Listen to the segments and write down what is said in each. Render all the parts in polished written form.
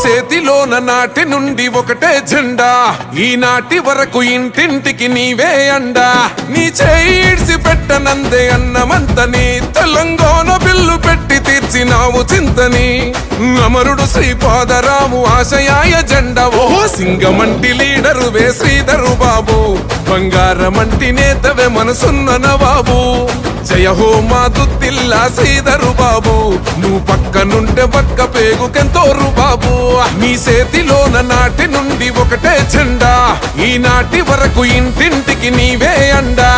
చేతిలోన నాటి నుండి ఒకటే జెండా, ఈనాటి వరకు ఇంటింటికి నీవే అండా. నీ చేయిడ్సి పెట్టనందే అన్నమంతని, తెలంగాణ బిల్లు పెట్టి తీర్చినావు చింతని. అమరుడు శ్రీపాదరాము ఆశయాయ జెండా, ఓ సింగమంటి లీడరు వే శ్రీధరు బాబు, బంగారమంటి నేతవే మనసున్న నవాబు. జయ హో మా దుద్దిల్లా శ్రీధరు బాబు, నువ్వు పక్కనుంటే పక్క పేగుకెంతోరు బాబు. నీ చేతిలోన నాటి నుండి ఒకటే జెండా, ఈనాటి వరకు ఇంటింటికి నీవే అండా.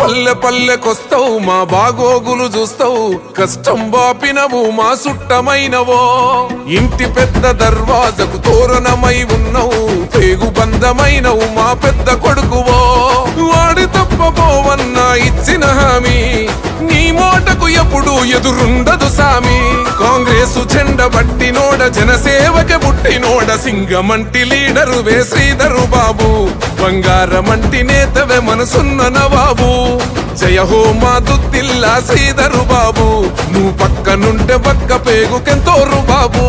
పల్లె పల్లెకొస్తావు, మా బాగోగులు చూస్తావు, కష్టం బాపినవు మా సుట్టమైనవో. ఇంటి పెద్ద దర్వాజకు తోరణమై ఉన్నావు, పేగు బంధమైనవు మా పెద్ద కొడుకువో. వాడి తప్పబోవన్నా ఇచ్చిన హామీ, నీ మోటకు ఎప్పుడు ఎదురుండదు సామి. కాంగ్రెసు జెండ బట్టినోడ, జనసేవకి పుట్టినోడ, సింగమంటి లీడరు వే శ్రీధరు బాబు, బంగారమంటి నేతవే మనసున్న నవాబు. జయ హో మా దుద్దిల్లా శ్రీధరు బాబు, నువ్వు పక్కనుంటే పక్క పేగుకెంతోరు బాబు.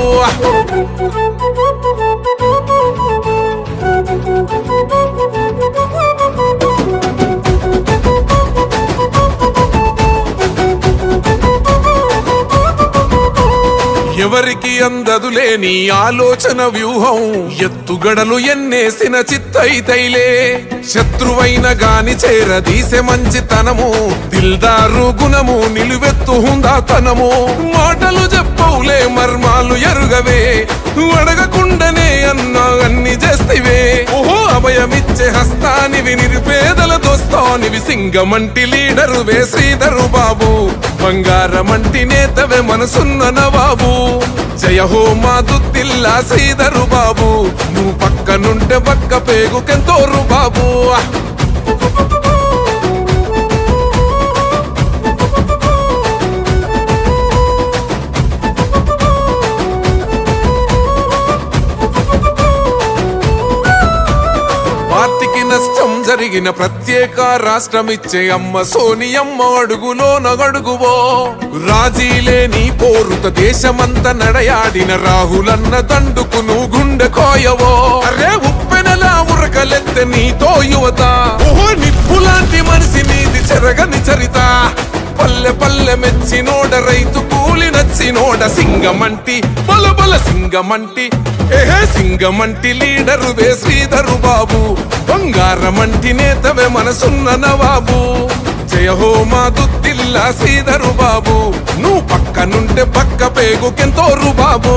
ఎవరికి అందదులే నీ ఆలోచన వ్యూహం, ఎత్తుగడలు ఎన్నేసిన చిత్తైతైలే. శత్రువైన గాని చేరదీసే మంచితనము, దిల్దారు గుణము, నిలువెత్తు హుందాతనము. మాటలు చెప్పవులే మర్మాలు ఎరుగవే, అడగకుండానే అన్నా అన్ని చేస్తివే. ఓహో అభయమిచ్చే హస్తానివి, నిరుపేదల దోస్తానివి, సింగమంటి లీడరు వే శ్రీధరు బాబు, బంగారమంటి నేతవే మనసున్న నవాబు. జయ హో మా దుద్దిల్లా శ్రీధరు బాబు, నువ్వు పక్కనుంటే పక్క పేగుకెంతోరు బాబు. పార్టీకి నష్టం జరిగిన ప్రత్యేక రాష్ట్రమిచ్చే అమ్మ సోనియమ్మ అడుగులో నగడుగువో. రాజీలేని పోరుత దేశమంత నడయాడిన రాహులన్న దండుకు నువ్వు గుండె కోయవో. అరే ఉప్పెనలా ఉరకలెత్తే నీతో యువత, ఓహో నిప్పులాంటి మనిషి నీది చెరగని చరిత. పల్లె పల్లె మెచ్చినోడ, రైతు కూలి నచ్చినోడ, సింగమంటి బలబల సింగమంటి, ఏహే సింగమంటి లీడరు వే శ్రీధరు బాబు, బంగారమంటి నేతవే మనసున్న నవాబు. జయ హో మా దుద్దిల్లా శ్రీధరు బాబు, నువ్వు పక్కనుంటే పక్క పేగుకెంతోరు బాబు.